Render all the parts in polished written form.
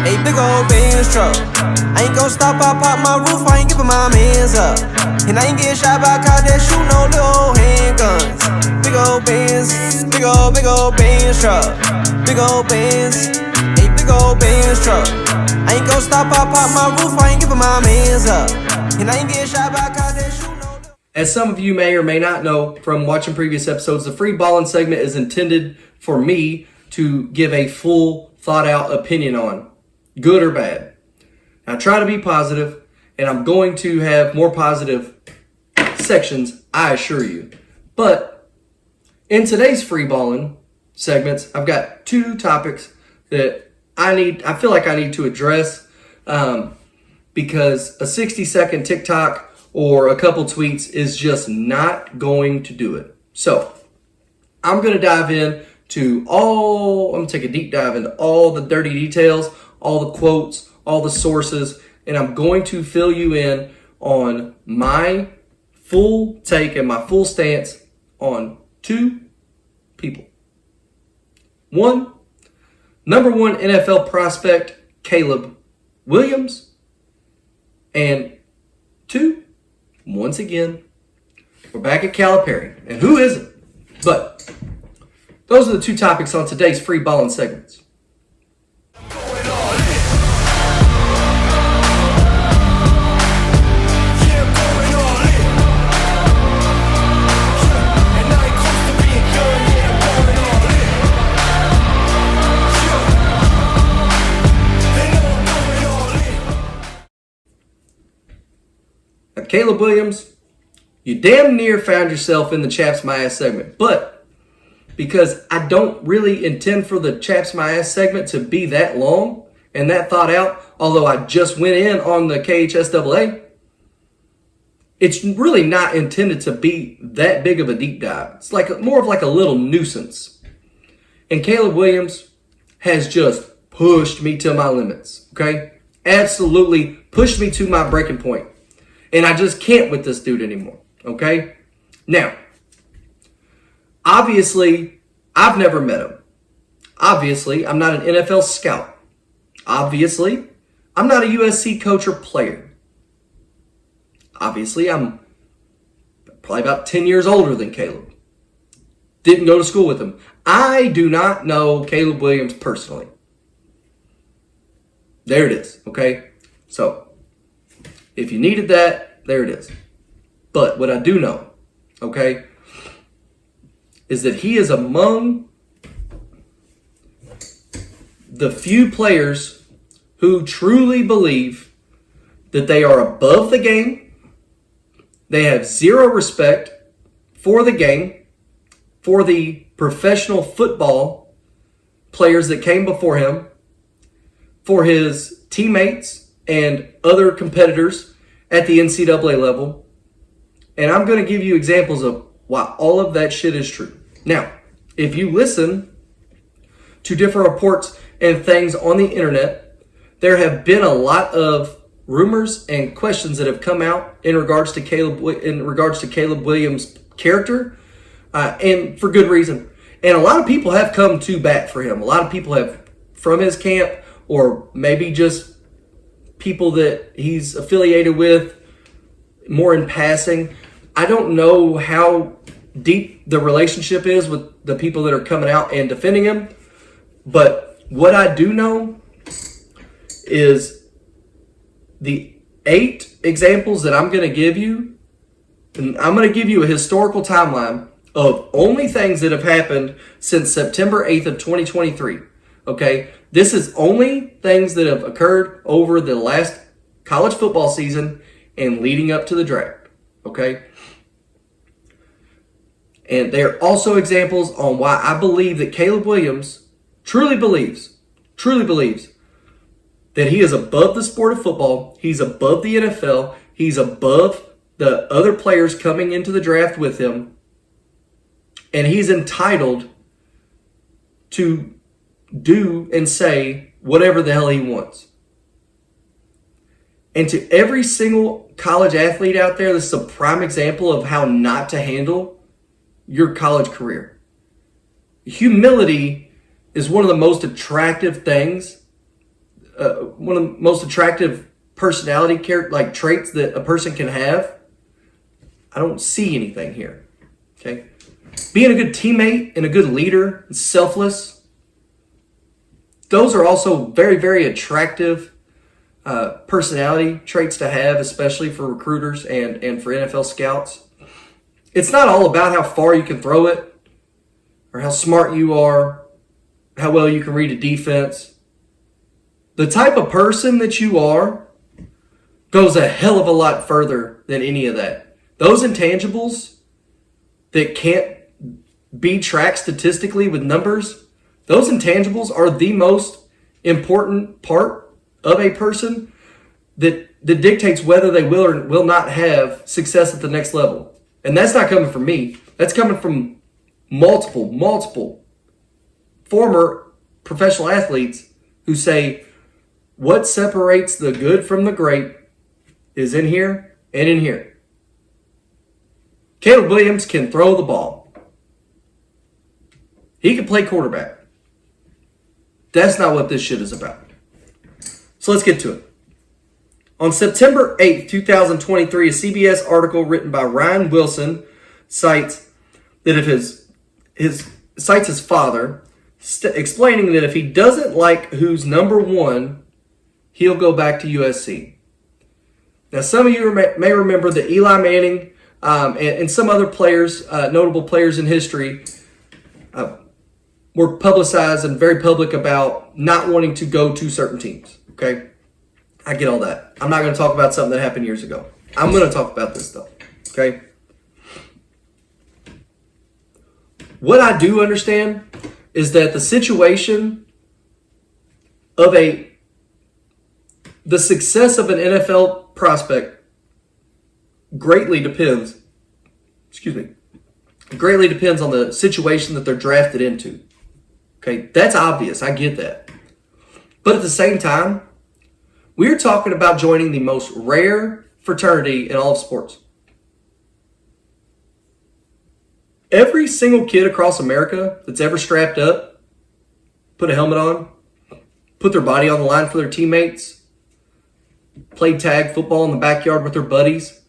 A big old Benz truck. I ain't gon' stop, I pop my roof, I ain't giving my mans up. And I ain't getting shot by cops that shoot no little handguns. Big old Benz, big old Benz truck. Big old Benz, a big old Benz truck. I ain't gon' stop, I pop my roof, I ain't giving my mans up. And I ain't getting shot by cops that shoot no little. As some of you may or may not know from watching previous episodes, the free Ballin segment is intended for me to give a full, thought-out opinion on, good or bad. I try to be positive, and I'm going to have more positive sections, I assure you. But in today's free Ballin segments, I've got two topics that I feel like I need to address because a 60-second TikTok or a couple tweets is just not going to do it. So I'm going to dive in I'm going to take a deep dive into all the dirty details, all the quotes, all the sources, and I'm going to fill you in on my full take and my full stance on two people. One, number one NFL prospect, Caleb Williams. And two, once again, we're back at Calipari. And who isn't? But those are the two topics on today's free Ballin segments. Now, Caleb Williams, you damn near found yourself in the Chaps My Ass segment, but because I don't really intend for the Chaps My Ass segment to be that long and that thought out, although I just went in on the KHSAA, it's really not intended to be that big of a deep dive. It's more of a little nuisance. And Caleb Williams has just pushed me to my limits, okay? Absolutely pushed me to my breaking point. And I just can't with this dude anymore, okay? Now, obviously, I've never met him. Obviously, I'm not an NFL scout. Obviously, I'm not a USC coach or player. Obviously, I'm probably about 10 years older than Caleb. Didn't go to school with him. I do not know Caleb Williams personally. There it is, okay? So, if you needed that, there it is. But what I do know, okay, is that he is among the few players who truly believe that they are above the game. They have zero respect for the game, for the professional football players that came before him, for his teammates and other competitors at the NCAA level. And I'm going to give you examples of why all of that shit is true. Now, if you listen to different reports and things on the internet, there have been a lot of rumors and questions that have come out in regards to Caleb Williams' character, and for good reason. And a lot of people have come to bat for him. A lot of people have, from his camp, or maybe just people that he's affiliated with, more in passing. I don't know how deep the relationship is with the people that are coming out and defending him. But what I do know is the 8 examples that I'm going to give you, and I'm going to give you a historical timeline of only things that have happened since September 8th of 2023. Okay? This is only things that have occurred over the last college football season and leading up to the draft. Okay? And they are also examples on why I believe that Caleb Williams truly believes that he is above the sport of football. He's above the NFL. He's above the other players coming into the draft with him. And he's entitled to do and say whatever the hell he wants. And to every single college athlete out there, this is a prime example of how not to handle your college career. Humility is one of the most attractive things one of the most attractive personality traits that a person can have. I don't see anything here. Okay, being a good teammate and a good leader and selfless. Those are also very, very attractive personality traits to have, especially for recruiters and for NFL scouts. It's not all about how far you can throw it or how smart you are, how well you can read a defense. The type of person that you are goes a hell of a lot further than any of that. Those intangibles that can't be tracked statistically with numbers, those intangibles are the most important part of a person that dictates whether they will or will not have success at the next level. And that's not coming from me. That's coming from multiple former professional athletes who say what separates the good from the great is in here and in here. Caleb Williams can throw the ball. He can play quarterback. That's not what this shit is about. So let's get to it. On September 8th, 2023, a CBS article written by Ryan Wilson cites that if his father, explaining that if he doesn't like who's number one, he'll go back to USC. Now, some of you may remember that Eli Manning and some other players, notable players in history, were publicized and very public about not wanting to go to certain teams. Okay? I get all that. I'm not going to talk about something that happened years ago. I'm going to talk about this stuff. Okay? What I do understand is that the situation of the success of an NFL prospect greatly depends on the situation that they're drafted into. Okay, that's obvious. I get that. But at the same time, we're talking about joining the most rare fraternity in all of sports. Every single kid across America that's ever strapped up, put a helmet on, put their body on the line for their teammates, played tag football in the backyard with their buddies,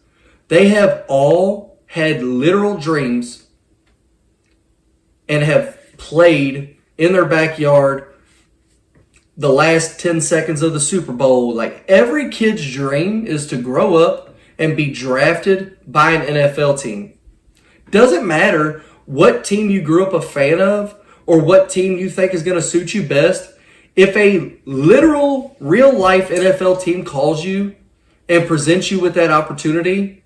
they have all had literal dreams and have played in their backyard the last 10 seconds of the Super Bowl. Like, every kid's dream is to grow up and be drafted by an NFL team. Doesn't matter what team you grew up a fan of or what team you think is going to suit you best. If a literal, real-life NFL team calls you and presents you with that opportunity,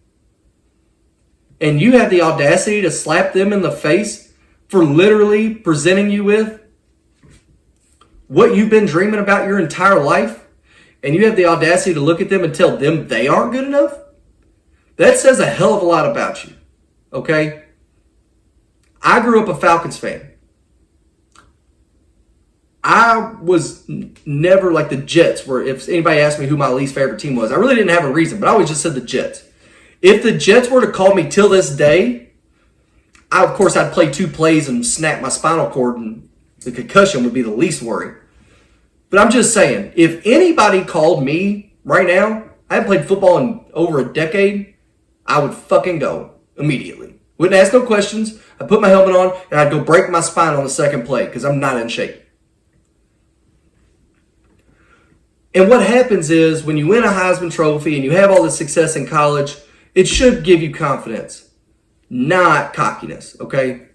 and you have the audacity to slap them in the face for literally presenting you with what you've been dreaming about your entire life, and you have the audacity to look at them and tell them they aren't good enough, that says a hell of a lot about you. Okay? I grew up a Falcons fan. I was never like the Jets, where if anybody asked me who my least favorite team was, I really didn't have a reason, but I always just said the Jets. If the Jets were to call me till this day, of course I'd play 2 plays and snap my spinal cord, and the concussion would be the least worry. But I'm just saying, if anybody called me right now, I haven't played football in over a decade, I would fucking go immediately. Wouldn't ask no questions. I'd put my helmet on, and I'd go break my spine on the second play because I'm not in shape. And what happens is when you win a Heisman Trophy and you have all this success in college, it should give you confidence, not cockiness, okay?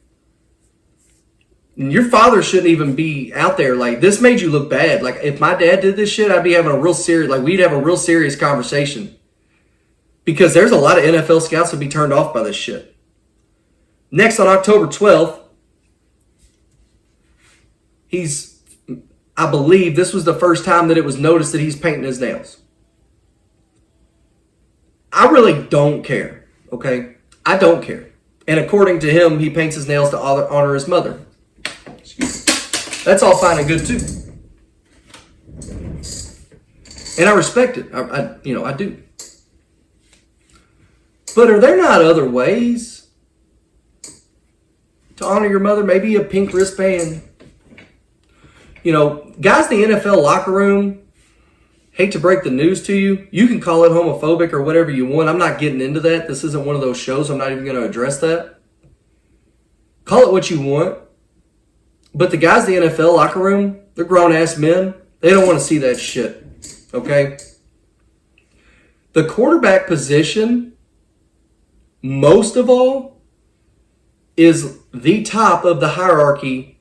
And your father shouldn't even be out there like, this made you look bad. Like, if my dad did this shit, I'd be having a real serious, like, we'd have a real serious conversation. Because there's a lot of NFL scouts that would be turned off by this shit. Next, on October 12th, I believe this was the first time that it was noticed that he's painting his nails. I really don't care, okay? I don't care. And according to him, he paints his nails to honor his mother. That's all fine and good too. And I respect it. I do. But are there not other ways to honor your mother? Maybe a pink wristband. You know, guys in the NFL locker room, hate to break the news to you. You can call it homophobic or whatever you want. I'm not getting into that. This isn't one of those shows. I'm not even going to address that. Call it what you want. But the guys in the NFL locker room, they're grown-ass men. They don't want to see that shit. Okay? The quarterback position, most of all, is the top of the hierarchy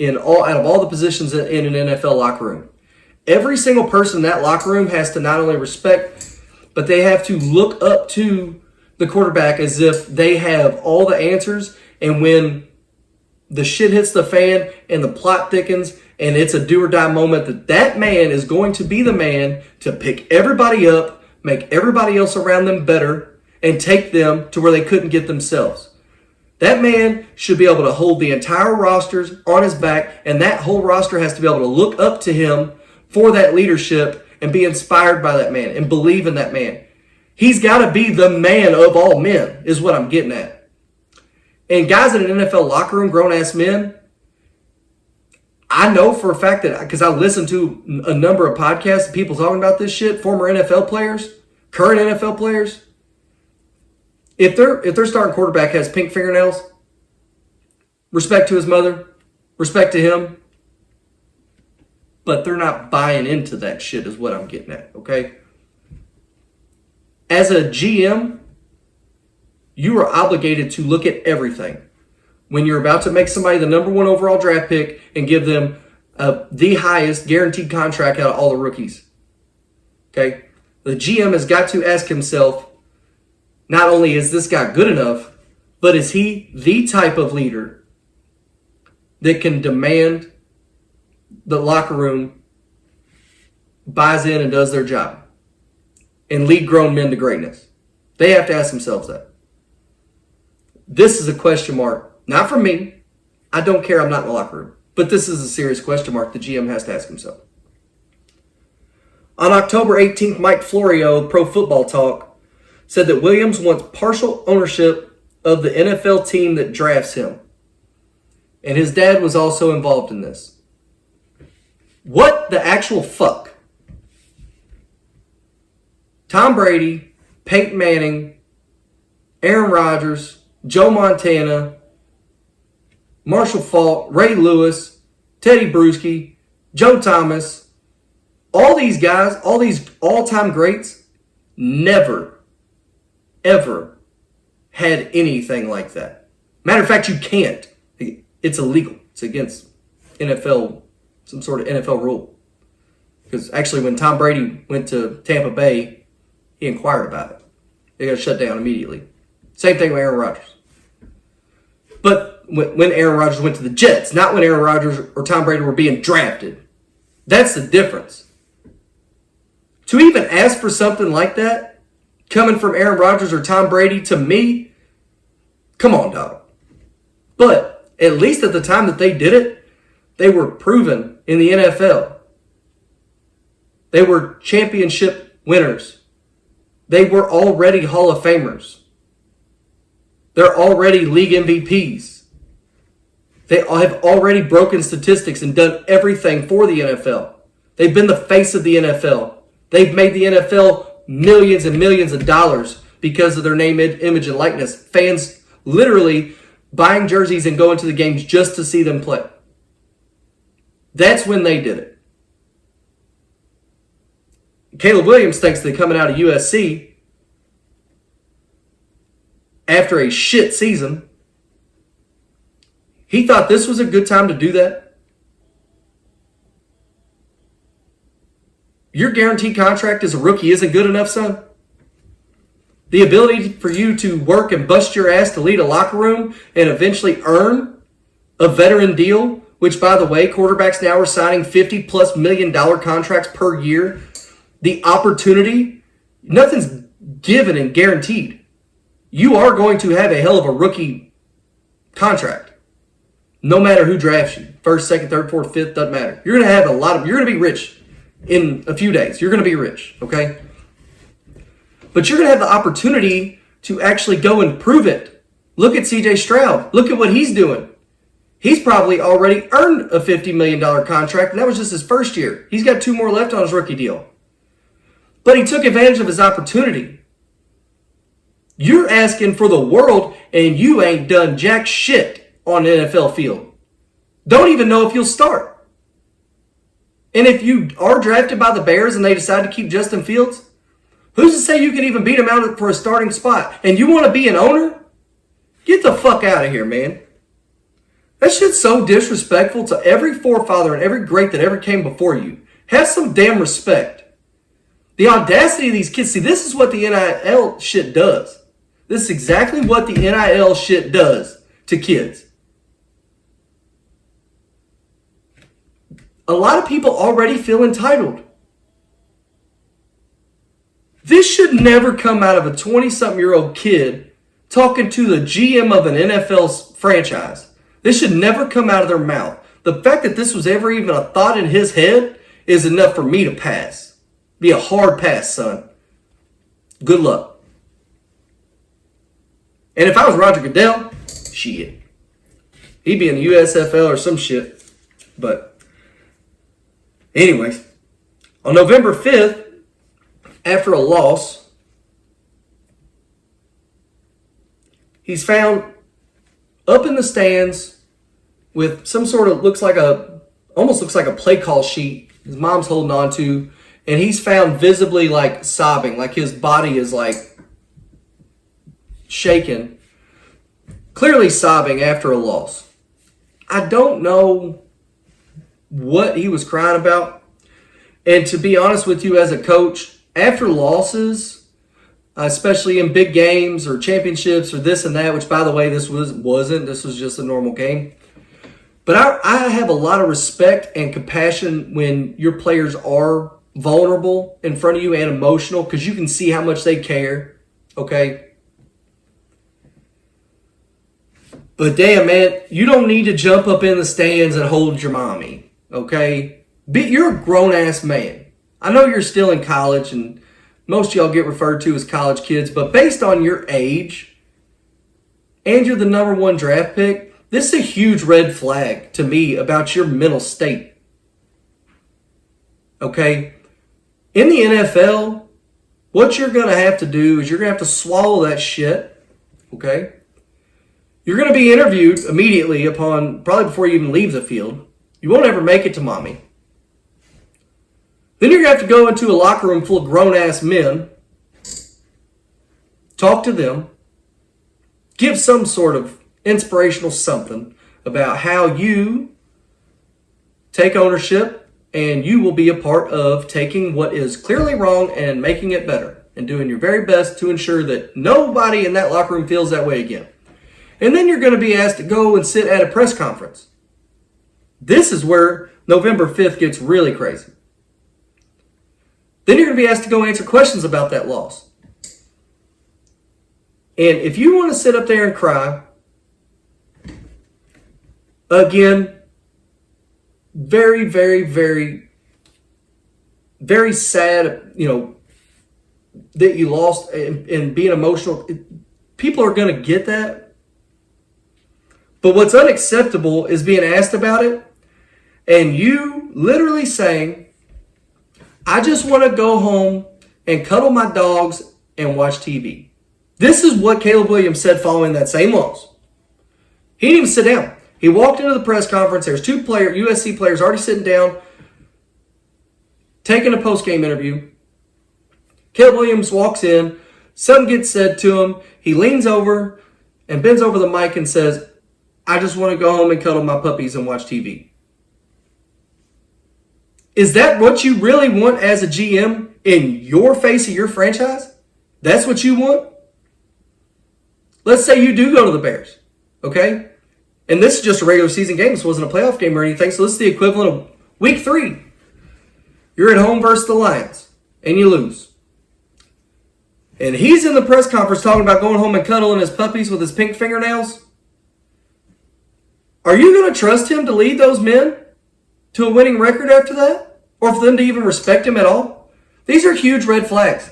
out of all the positions in an NFL locker room. Every single person in that locker room has to not only respect, but they have to look up to the quarterback as if they have all the answers. And when the shit hits the fan and the plot thickens and it's a do or die moment, that man is going to be the man to pick everybody up, make everybody else around them better, and take them to where they couldn't get themselves. That man should be able to hold the entire rosters on his back, and that whole roster has to be able to look up to him for that leadership and be inspired by that man and believe in that man. He's got to be the man of all men, is what I'm getting at. And guys in an NFL locker room, grown-ass men, I know for a fact that, because I listen to a number of podcasts of people talking about this shit, former NFL players, current NFL players, if their starting quarterback has pink fingernails, respect to his mother, respect to him, but they're not buying into that shit is what I'm getting at, okay? As a GM, you are obligated to look at everything. When you're about to make somebody the number 1 overall draft pick and give them the highest guaranteed contract out of all the rookies, okay? The GM has got to ask himself, not only is this guy good enough, but is he the type of leader that can demand the locker room buys in and does their job and lead grown men to greatness? They have to ask themselves that. This is a question mark, not from me. I don't care. I'm not in the locker room. But this is a serious question mark the GM has to ask himself. On October 18th, Mike Florio of Pro Football Talk said that Williams wants partial ownership of the NFL team that drafts him. And his dad was also involved in this. What the actual fuck? Tom Brady, Peyton Manning, Aaron Rodgers, Joe Montana, Marshall Faulk, Ray Lewis, Teddy Bruschi, Joe Thomas, all these guys, all these all-time greats, never, ever had anything like that. Matter of fact, you can't. It's illegal. It's against NFL, some sort of NFL rule. Because actually when Tom Brady went to Tampa Bay, he inquired about it. They got shut down immediately. Same thing with Aaron Rodgers. But when Aaron Rodgers went to the Jets, not when Aaron Rodgers or Tom Brady were being drafted. That's the difference. To even ask for something like that, coming from Aaron Rodgers or Tom Brady, to me, come on, dog. But at least at the time that they did it, they were proven in the NFL. They were championship winners. They were already Hall of Famers. They're already league MVPs. They have already broken statistics and done everything for the NFL. They've been the face of the NFL. They've made the NFL millions and millions of dollars because of their name, image, and likeness. Fans literally buying jerseys and going to the games just to see them play. That's when they did it. Caleb Williams thinks that coming out of USC after a shit season, he thought this was a good time to do that. Your guaranteed contract as a rookie isn't good enough, son? The ability for you to work and bust your ass to lead a locker room and eventually earn a veteran deal, which, by the way, quarterbacks now are signing $50+ million contracts per year. The opportunity, nothing's given and guaranteed. You are going to have a hell of a rookie contract. No matter who drafts you. First, second, third, fourth, fifth, doesn't matter. You're going to have you're going to be rich in a few days. You're going to be rich, okay? But you're going to have the opportunity to actually go and prove it. Look at CJ Stroud. Look at what he's doing. He's probably already earned a $50 million contract, and that was just his first year. He's got 2 more left on his rookie deal. But he took advantage of his opportunity. You're asking for the world, and you ain't done jack shit on an NFL field. Don't even know if you'll start. And if you are drafted by the Bears and they decide to keep Justin Fields, who's to say you can even beat him out for a starting spot? And you want to be an owner? Get the fuck out of here, man. That shit's so disrespectful to every forefather and every great that ever came before you. Have some damn respect. The audacity of these kids. See, this is what the NIL shit does. This is exactly what the NIL shit does to kids. A lot of people already feel entitled. This should never come out of a 20-something-year-old kid talking to the GM of an NFL franchise. This should never come out of their mouth. The fact that this was ever even a thought in his head is enough for me to pass. Be a hard pass, son. Good luck. And if I was Roger Goodell, shit. He'd be in the USFL or some shit. But anyways, on November 5th, after a loss, he's found up in the stands with some sort of almost looks like a play call sheet his mom's holding on to, and he's found visibly like sobbing, like his body is like shaking, clearly sobbing after a loss. I don't know what he was crying about. And to be honest with you, as a coach, after losses, especially in big games or championships or this and that, which by the way, this wasn't. This was just a normal game. But I have a lot of respect and compassion when your players are vulnerable in front of you and emotional, because you can see how much they care, okay? But damn, man, you don't need to jump up in the stands and hold your mommy, okay? You're a grown-ass man. I know you're still in college, and most of y'all get referred to as college kids, but based on your age, and you're the number 1 draft pick, this is a huge red flag to me about your mental state. Okay? In the NFL, what you're going to have to do is you're going to have to swallow that shit. Okay? You're going to be interviewed immediately probably before you even leave the field. You won't ever make it to mommy. Then you're going to have to go into a locker room full of grown-ass men, talk to them, give some sort of inspirational something about how you take ownership and you will be a part of taking what is clearly wrong and making it better and doing your very best to ensure that nobody in that locker room feels that way again. And then you're going to be asked to go and sit at a press conference. This is where November 5th gets really crazy. Then you're going to be asked to go answer questions about that loss. And if you want to sit up there and cry, again, very, very, very, very sad, that you lost and being emotional. People are going to get that. But what's unacceptable is being asked about it and you literally saying, I just want to go home and cuddle my dogs and watch TV. This is what Caleb Williams said following that same loss. He didn't even sit down. He walked into the press conference. There's 2 USC players already sitting down, taking a post-game interview. Caleb Williams walks in. Something gets said to him. He leans over and bends over the mic and says, I just want to go home and cuddle my puppies and watch TV. Is that what you really want as a GM in your face of your franchise? That's what you want? Let's say you do go to the Bears, okay? And this is just a regular season game. This wasn't a playoff game or anything, so this is the equivalent of week 3. You're at home versus the Lions, and you lose. And he's in the press conference talking about going home and cuddling his puppies with his pink fingernails. Are you going to trust him to lead those men to a winning record after that? Or for them to even respect him at all? These are huge red flags.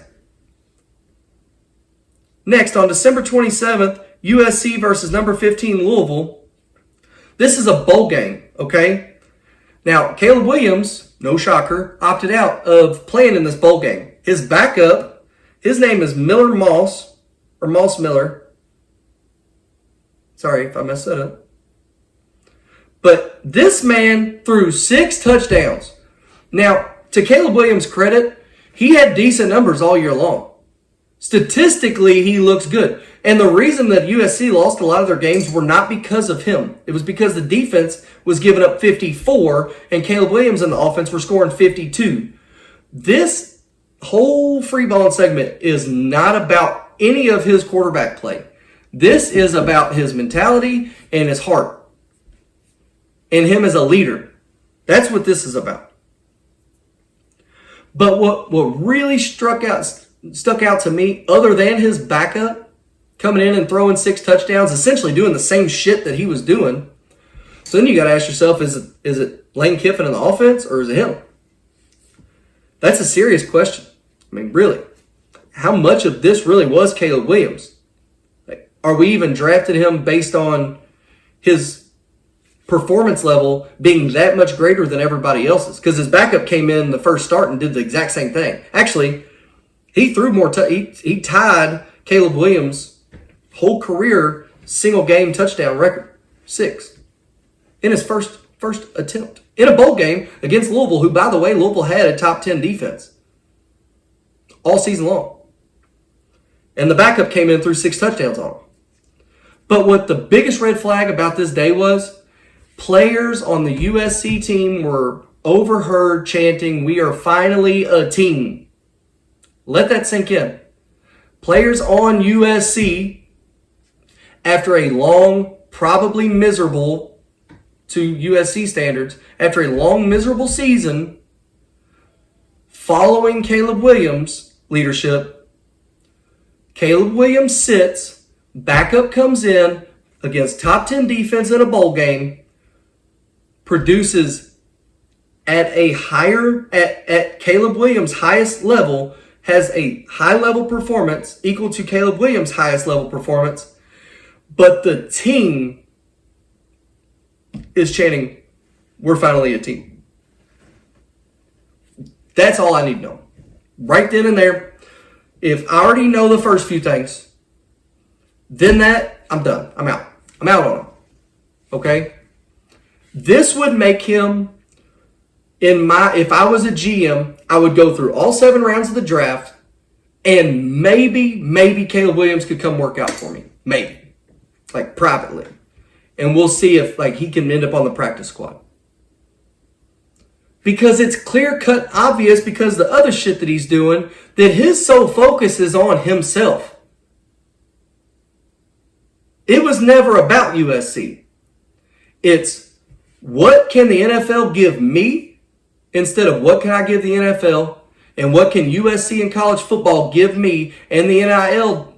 Next, on December 27th, USC versus number 15 Louisville. This is a bowl game, okay? Now, Caleb Williams, no shocker, opted out of playing in this bowl game. His backup, his name is Miller Moss, or Moss Miller. Sorry if I messed that up. But this man threw 6 touchdowns. Now, to Caleb Williams' credit, he had decent numbers all year long. Statistically, he looks good. And the reason that USC lost a lot of their games were not because of him. It was because the defense was giving up 54 and Caleb Williams and the offense were scoring 52. This whole free balling segment is not about any of his quarterback play. This is about his mentality and his heart and him as a leader. That's what this is about. But what really stuck out to me, other than his backup coming in and throwing 6 touchdowns, essentially doing the same shit that he was doing. So then you got to ask yourself, is it Lane Kiffin in the offense or is it him? That's a serious question. I mean, really, how much of this really was Caleb Williams? Like, are we even drafted him based on his performance level being that much greater than everybody else's? Because his backup came in the first start and did the exact same thing. Actually, he threw more. He tied Caleb Williams' whole career single game touchdown record, 6, in his first attempt in a bowl game against Louisville, who, by the way, Louisville had a top 10 defense all season long, and the backup came in and threw 6 touchdowns on him. But what the biggest red flag about this day was, players on the USC team were overheard chanting, "We are finally a team." Let that sink in. Players on USC, after a long, probably miserable, to USC standards, after a long, miserable season, following Caleb Williams' leadership, Caleb Williams sits, backup comes in against top 10 defense in a bowl game, produces at Caleb Williams' highest level, has a high-level performance equal to Caleb Williams' highest level performance, but the team is chanting, "We're finally a team." That's all I need to know. Right then and there. If I already know the first few things, then I'm done. I'm out. I'm out on him. Okay? This would make him, if I was a GM, I would go through all 7 rounds of the draft, and maybe Caleb Williams could come work out for me. Maybe. Like, privately. And we'll see if, he can end up on the practice squad. Because it's clear-cut obvious, because the other shit that he's doing, that his sole focus is on himself. It was never about USC. It's, what can the NFL give me instead of what can I give the NFL, and what can USC and college football give me and the NIL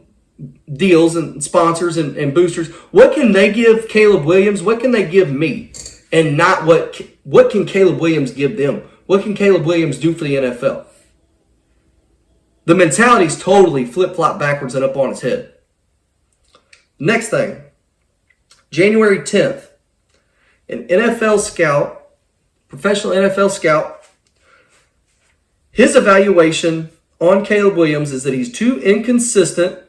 deals and sponsors and boosters? What can they give Caleb Williams? What can they give me? And not what can Caleb Williams give them? What can Caleb Williams do for the NFL? The mentality's totally flip-flop backwards and up on its head. Next thing, January 10th, an NFL scout, professional NFL scout, his evaluation on Caleb Williams is that he's too inconsistent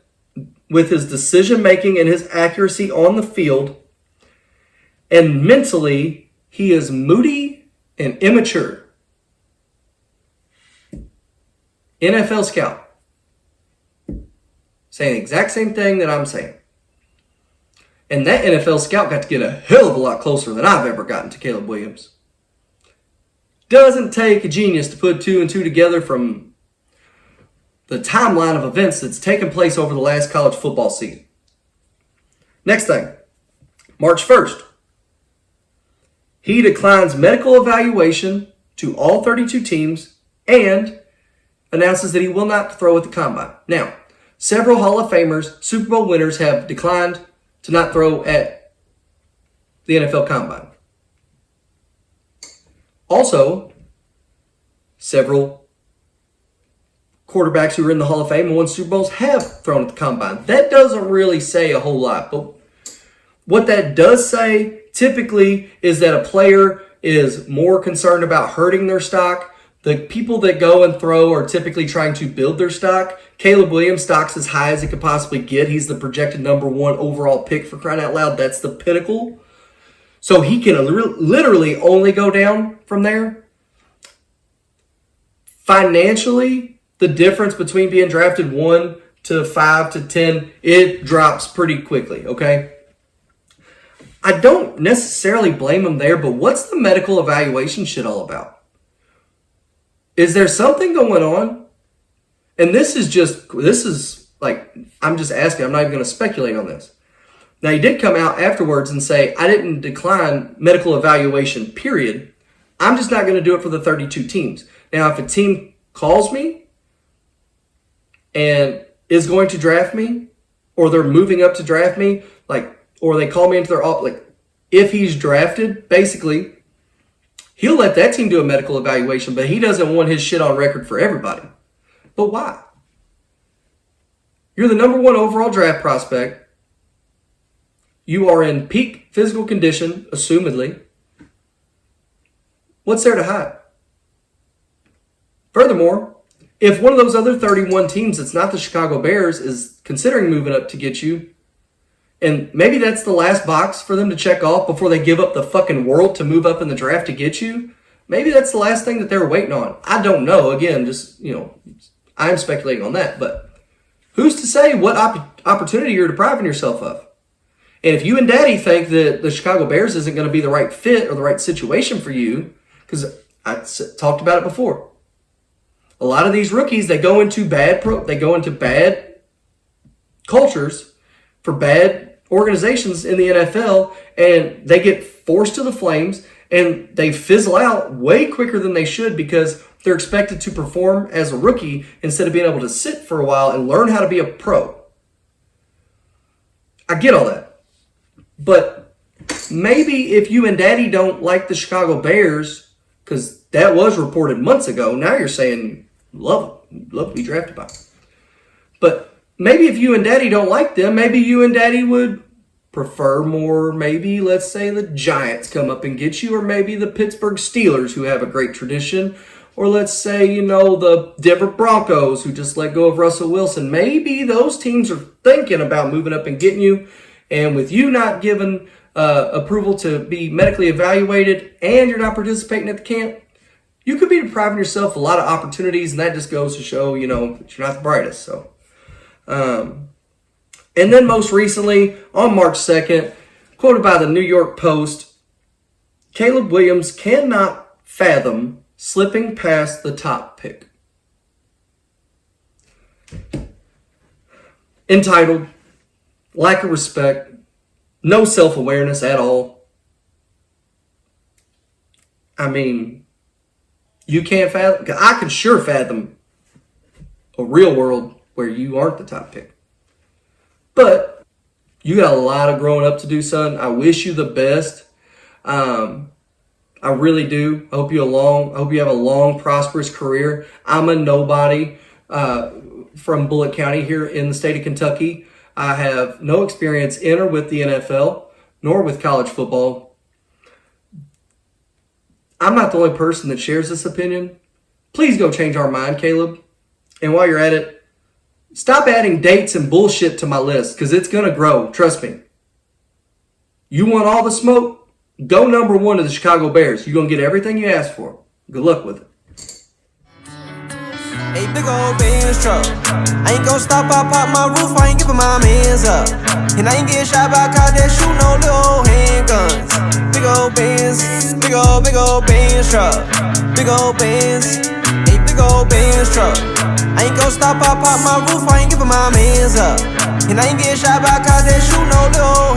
with his decision-making and his accuracy on the field, and mentally, he is moody and immature. NFL scout. Saying the exact same thing that I'm saying. And that NFL scout got to get a hell of a lot closer than I've ever gotten to Caleb Williams. Doesn't take a genius to put 2 and 2 together from the timeline of events that's taken place over the last college football season. Next thing, March 1st. He declines medical evaluation to all 32 teams and announces that he will not throw at the combine. Now, several Hall of Famers, Super Bowl winners have declined to not throw at the NFL combine. Also, several quarterbacks who are in the Hall of Fame and won Super Bowls have thrown at the combine. That doesn't really say a whole lot, but what that does say typically is that a player is more concerned about hurting their stock The people that go and throw are typically trying to build their stock. Caleb Williams' stock's as high as it could possibly get. He's the projected #1 overall pick, for crying out loud. That's the pinnacle. So he can literally only go down from there. Financially, the difference between being drafted 1 to 5 to 10, it drops pretty quickly, okay? I don't necessarily blame him there, but what's the medical evaluation shit all about? Is there something going on? And this is like, I'm just asking, I'm not even going to speculate on this. Now, he did come out afterwards and say, I didn't decline medical evaluation, period. I'm just not going to do it for the 32 teams. Now, if a team calls me and is going to draft me, or they're moving up to draft me, or they call me into their office, if he's drafted, basically, he'll let that team do a medical evaluation, but he doesn't want his shit on record for everybody. But why? You're the #1 overall draft prospect. You are in peak physical condition, assumedly. What's there to hide? Furthermore, if one of those other 31 teams that's not the Chicago Bears is considering moving up to get you, and maybe that's the last box for them to check off before they give up the fucking world to move up in the draft to get you, maybe that's the last thing that they were waiting on. I don't know. Again, just, I'm speculating on that. But who's to say what opportunity you're depriving yourself of? And if you and Daddy think that the Chicago Bears isn't going to be the right fit or the right situation for you, because I talked about it before, a lot of these rookies, they go into bad cultures for bad organizations in the NFL, and they get forced to the flames, and they fizzle out way quicker than they should because they're expected to perform as a rookie instead of being able to sit for a while and learn how to be a pro. I get all that. But maybe if you and Daddy don't like the Chicago Bears, because that was reported months ago, now you're saying you love to be drafted by them. But maybe if you and Daddy don't like them, maybe you and Daddy would prefer more, maybe, let's say, the Giants come up and get you, or maybe the Pittsburgh Steelers, who have a great tradition, or let's say, the Denver Broncos, who just let go of Russell Wilson. Maybe those teams are thinking about moving up and getting you, and with you not given approval to be medically evaluated and you're not participating at the camp, you could be depriving yourself a lot of opportunities, and that just goes to show, that you're not the brightest. So, and then most recently, on March 2nd, quoted by the New York Post, Caleb Williams cannot fathom slipping past the top pick. Entitled, lack of respect, no self-awareness at all. I mean, you can't fathom, I can sure fathom a real world where you aren't the top pick. But you got a lot of growing up to do, son. I wish you the best. I really do. I hope you have a long, prosperous career. I'm a nobody from Bullitt County here in the state of Kentucky. I have no experience in or with the NFL, nor with college football. I'm not the only person that shares this opinion. Please go change our mind, Caleb. And while you're at it, stop adding dates and bullshit to my list, because it's going to grow. Trust me. You want all the smoke? Go #1 to the Chicago Bears. You're going to get everything you asked for. Good luck with it. A big old Benz truck. I ain't gon' stop, I pop my roof, I ain't giving my mans up. And I ain't get shot by a cop that shoot no little handguns. Big old Benz, big old Benz truck. Big old Benz, a big old Benz truck. I ain't gon' stop, I pop my roof, I ain't giving my mans up. And I ain't get shot by a cop that shoot no little